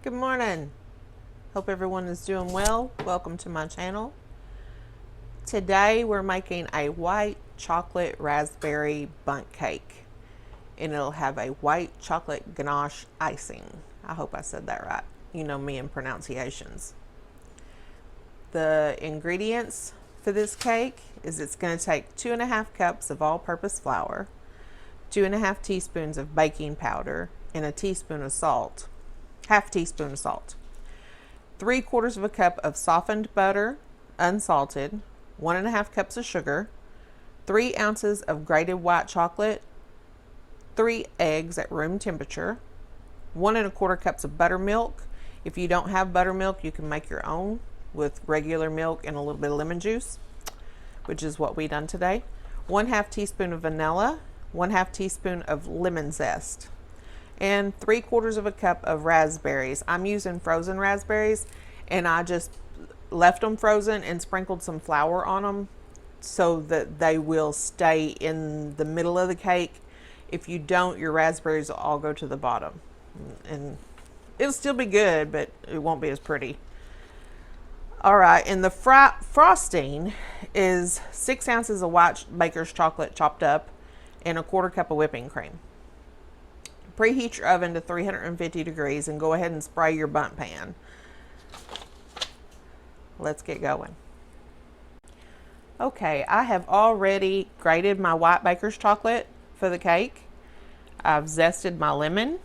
Good morning. Hope everyone is doing well. Welcome to my channel. Today we're making a white chocolate raspberry bundt cake, and it'll have a white chocolate ganache icing. I hope I said that right. You know me and pronunciations. The ingredients for this cake is it's going to take 2.5 cups of all-purpose flour, 2.5 teaspoons of baking powder, and a teaspoon of salt. Half teaspoon of salt, 3/4 of a cup of softened butter, unsalted, 1.5 cups of sugar, 3 ounces of grated white chocolate, 3 eggs at room temperature, 1 1/4 cups of buttermilk. If you don't have buttermilk, you can make your own with regular milk and a little bit of lemon juice, which is what we done today. 1/2 teaspoon of vanilla, 1/2 teaspoon of lemon zest, and 3/4 of a cup of raspberries. I'm using frozen raspberries, and I just left them frozen and sprinkled some flour on them so that they will stay in the middle of the cake. If you don't, your raspberries will all go to the bottom, and it'll still be good, but it won't be as pretty. All right, and the frosting is 6 ounces of white baker's chocolate chopped up and 1/4 cup of whipping cream. Preheat your oven to 350 degrees and go ahead and spray your bundt pan. Let's get going. Okay, I have already grated my white baker's chocolate for the cake. I've zested my lemon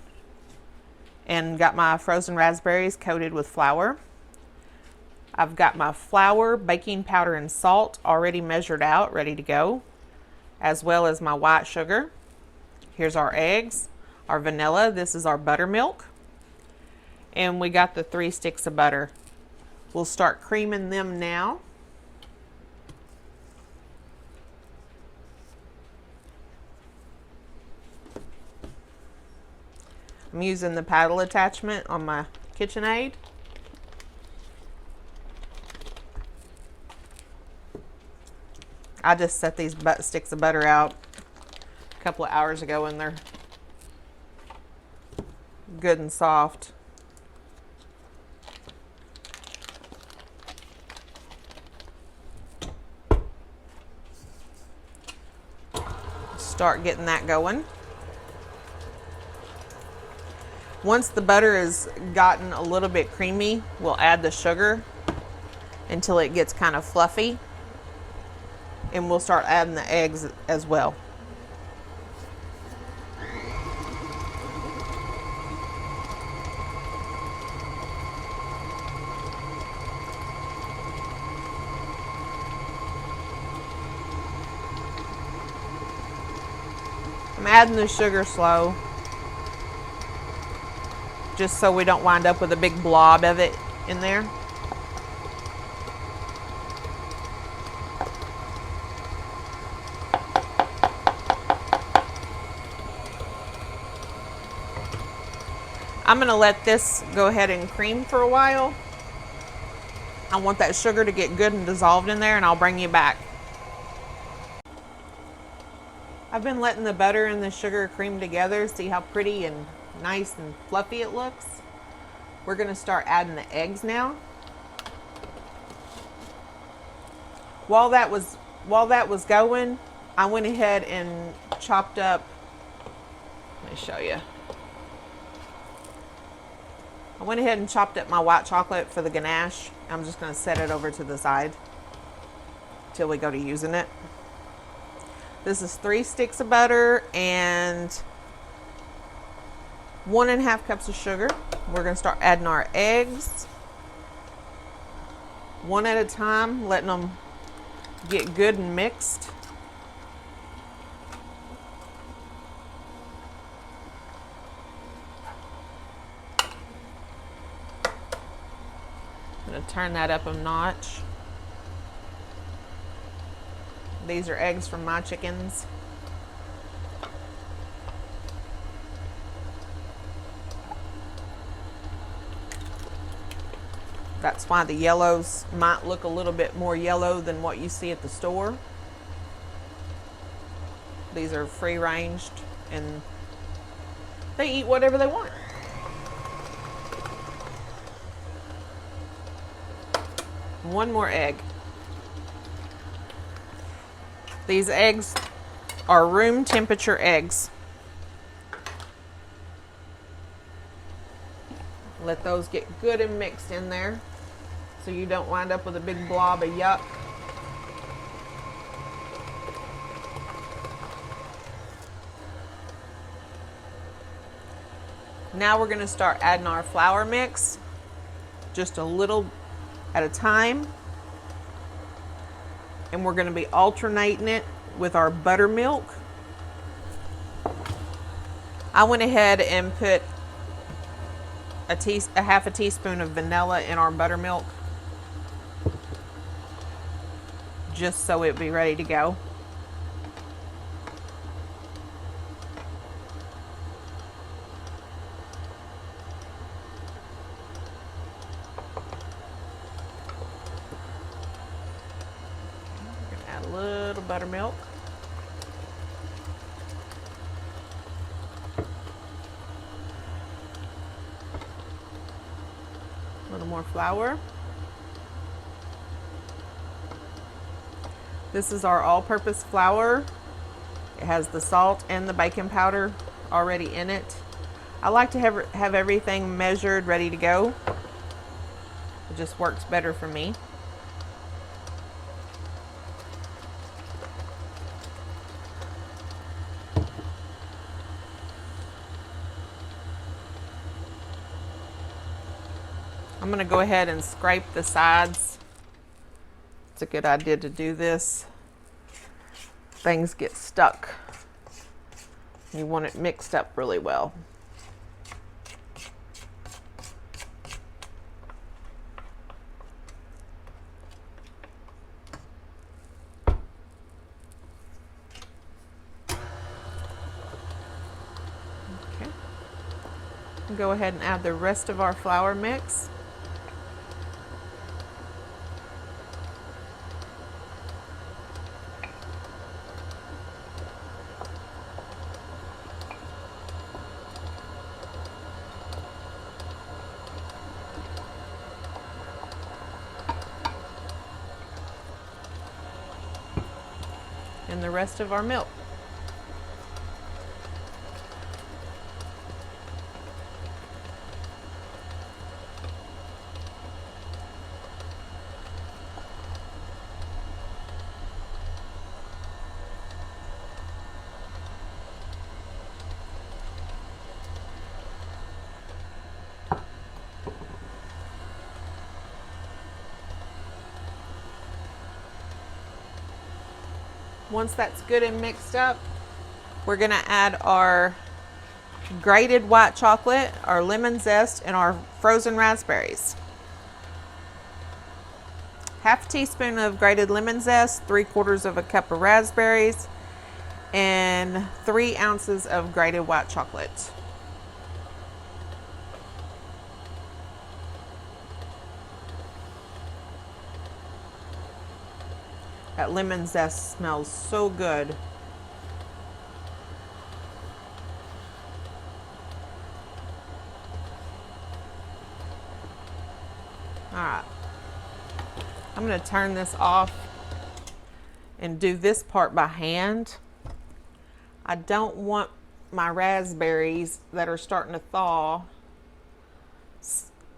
and got my frozen raspberries coated with flour. I've got my flour, baking powder, and salt already measured out, ready to go, as well as my white sugar. Here's our eggs. Our vanilla, this is our buttermilk, and we got the 3 sticks of butter. We'll start creaming them now. I'm using the paddle attachment on my KitchenAid. I just set these sticks of butter out a couple of hours ago, and they're good and soft. Start getting that going. Once the butter has gotten a little bit creamy, we'll add the sugar until it gets kind of fluffy, and we'll start adding the eggs as well. I'm adding the sugar slow, just so we don't wind up with a big blob of it in there. I'm going to let this go ahead and cream for a while. I want that sugar to get good and dissolved in there, and I'll bring you back. I've been letting the butter and the sugar cream together. See how pretty and nice and fluffy it looks? We're going to start adding the eggs now. While that was going, I went ahead and chopped up, let me show you. I went ahead and chopped up my white chocolate for the ganache. I'm just going to set it over to the side till we go to using it. This is 3 sticks of butter and 1.5 cups of sugar. We're going to start adding our eggs one at a time, letting them get good and mixed. I'm going to turn that up a notch. These are eggs from my chickens. That's why the yellows might look a little bit more yellow than what you see at the store. These are free ranged and they eat whatever they want. One more egg. These eggs are room temperature eggs. Let those get good and mixed in there so you don't wind up with a big blob of yuck. Now we're going to start adding our flour mix, just a little at a time. And we're going to be alternating it with our buttermilk. I went ahead and put a half a teaspoon of vanilla in our buttermilk, just so it'd be ready to go. Add a little buttermilk. A little more flour. This is our all-purpose flour. It has the salt and the baking powder already in it. I like to have everything measured, ready to go. It just works better for me. I'm going to go ahead and scrape the sides. It's a good idea to do this. Things get stuck. You want it mixed up really well. Okay. Go ahead and add the rest of our flour mix. And the rest of our milk. Once that's good and mixed up, we're going to add our grated white chocolate, our lemon zest, and our frozen raspberries. Half a teaspoon of grated lemon zest, 3/4 of a cup of raspberries, and 3 ounces of grated white chocolate. That lemon zest smells so good. All right. I'm going to turn this off and do this part by hand. I don't want my raspberries that are starting to thaw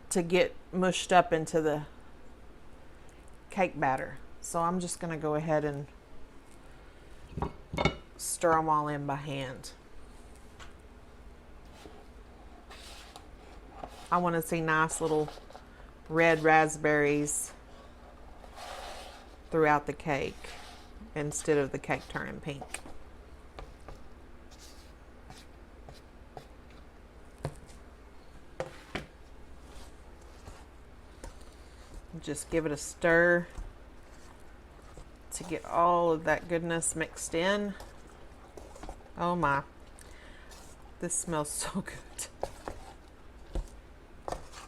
to get mushed up into the cake batter. So I'm just going to go ahead and stir them all in by hand. I want to see nice little red raspberries throughout the cake instead of the cake turning pink. Just give it a stir to get all of that goodness mixed in. Oh my, this smells so good.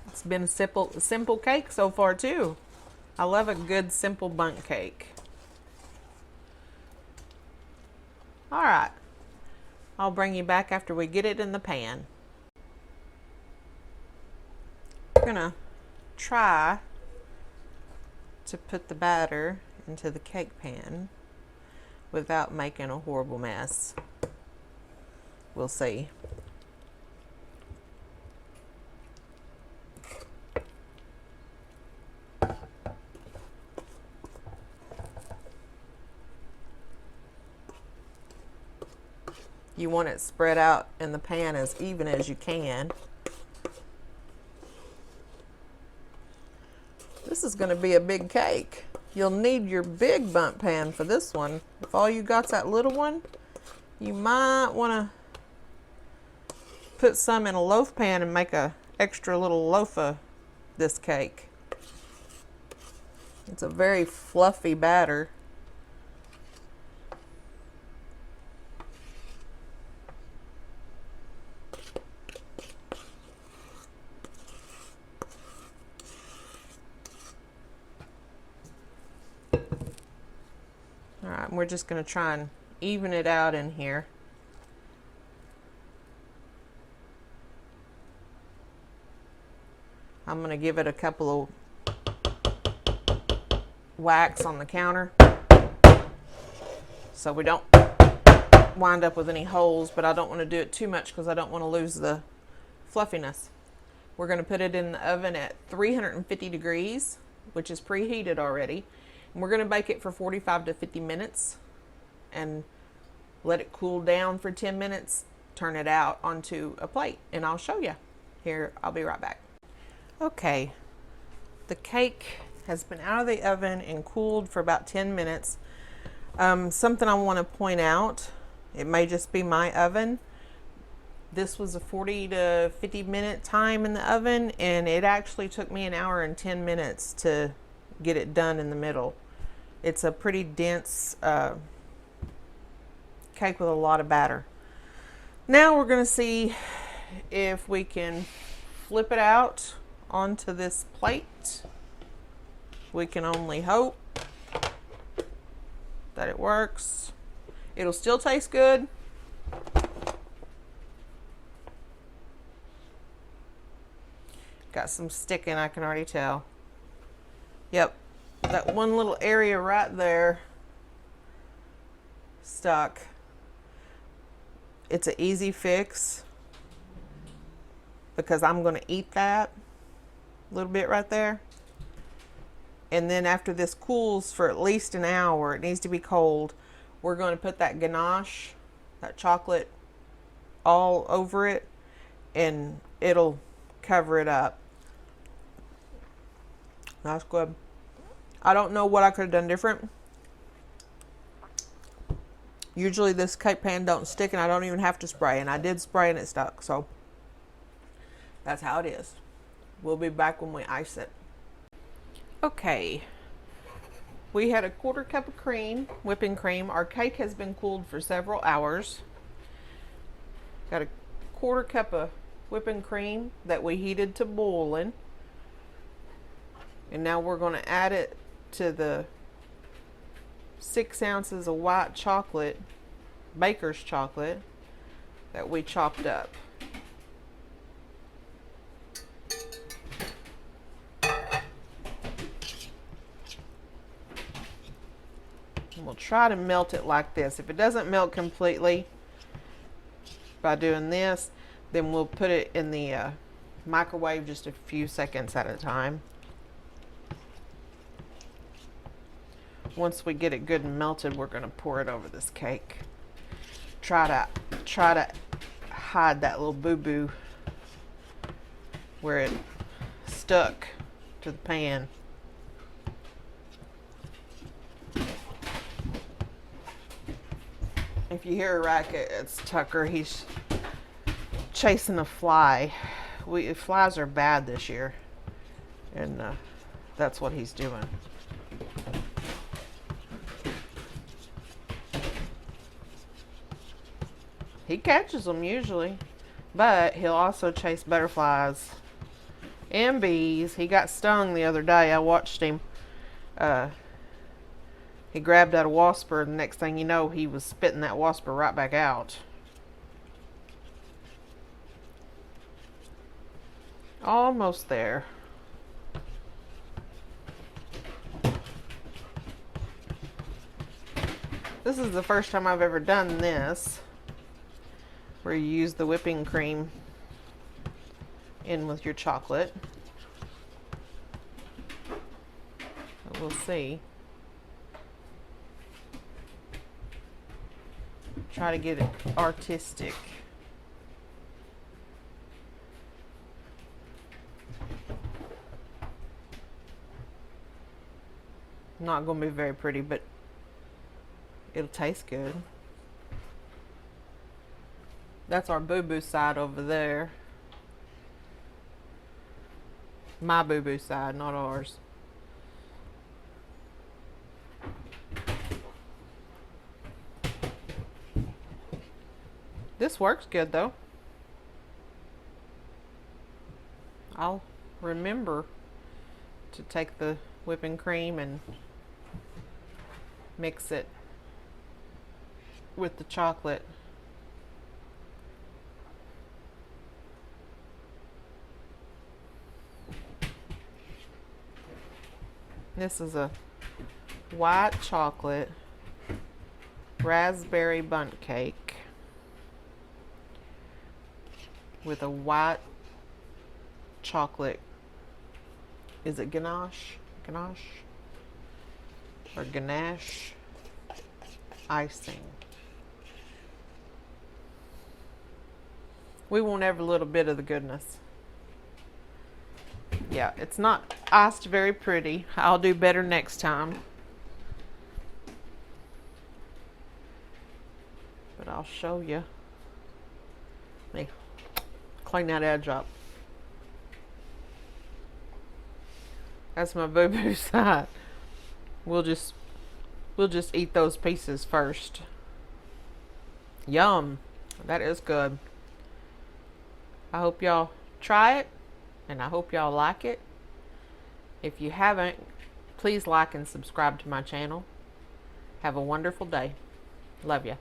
It's been a simple cake so far too. I love a good simple bundt cake. All right, I'll bring you back after we get it in the pan. I'm gonna try to put the batter into the cake pan without making a horrible mess. We'll see. You want it spread out in the pan as even as you can. This is going to be a big cake. You'll need your big Bundt pan for this one. If all you got's that little one, you might want to put some in a loaf pan and make a extra little loaf of this cake. It's a very fluffy batter. All right, we're just going to try and even it out in here. I'm going to give it a couple of whacks on the counter so we don't wind up with any holes, but I don't want to do it too much because I don't want to lose the fluffiness. We're going to put it in the oven at 350 degrees, which is preheated already. And we're going to bake it for 45 to 50 minutes and let it cool down for 10 minutes. Turn it out onto a plate and I'll show you. Here, I'll be right back. Okay, the cake has been out of the oven and cooled for about 10 minutes. Something I want to point out, it may just be my oven. This was a 40 to 50 minute time in the oven, and it actually took me an hour and 10 minutes to get it done in the middle. It's a pretty dense cake with a lot of batter. Now we're going to see if we can flip it out onto this plate. We can only hope that it works. It'll still taste good. Got some sticking, I can already tell. Yep, that one little area right there stuck. It's an easy fix because I'm going to eat that little bit right there. And then after this cools for at least an hour, it needs to be cold, we're going to put that ganache, that chocolate, all over it, and it'll cover it up. That's good. I don't know what I could have done different. Usually this cake pan don't stick and I don't even have to spray, and I did spray and it stuck, so that's how it is. We'll be back when we ice it. Okay, we had a 1/4 cup of cream, whipping cream. Our cake has been cooled for several hours. Got a 1/4 cup of whipping cream that we heated to boiling. And now we're going to add it to the 6 ounces of white chocolate, baker's chocolate, that we chopped up. And we'll try to melt it like this. If it doesn't melt completely by doing this, then we'll put it in the microwave just a few seconds at a time. Once we get it good and melted, we're going to pour it over this cake. Try to hide that little boo-boo where it stuck to the pan. If you hear a racket, it's Tucker. He's chasing a fly. Flies are bad this year, and that's what he's doing. He catches them usually, but he'll also chase butterflies and bees. He got stung the other day. I watched him. He grabbed at a wasper, and the next thing you know, he was spitting that wasper right back out. Almost there. This is the first time I've ever done this, where you use the whipping cream in with your chocolate. But we'll see. Try to get it artistic. Not going to be very pretty, but it'll taste good. That's our boo-boo side over there. My boo-boo side, not ours. This works good though. I'll remember to take the whipping cream and mix it with the chocolate. This is a white chocolate raspberry bundt cake with a white chocolate, is it Ganache? Ganache? Or Ganache icing. We want every little bit of the goodness. Yeah, it's not iced very pretty. I'll do better next time. But I'll show you. Let me clean that edge up. That's my boo-boo side. We'll just eat those pieces first. Yum. That is good. I hope y'all try it, and I hope y'all like it. If you haven't, please like and subscribe to my channel. Have a wonderful day. Love ya.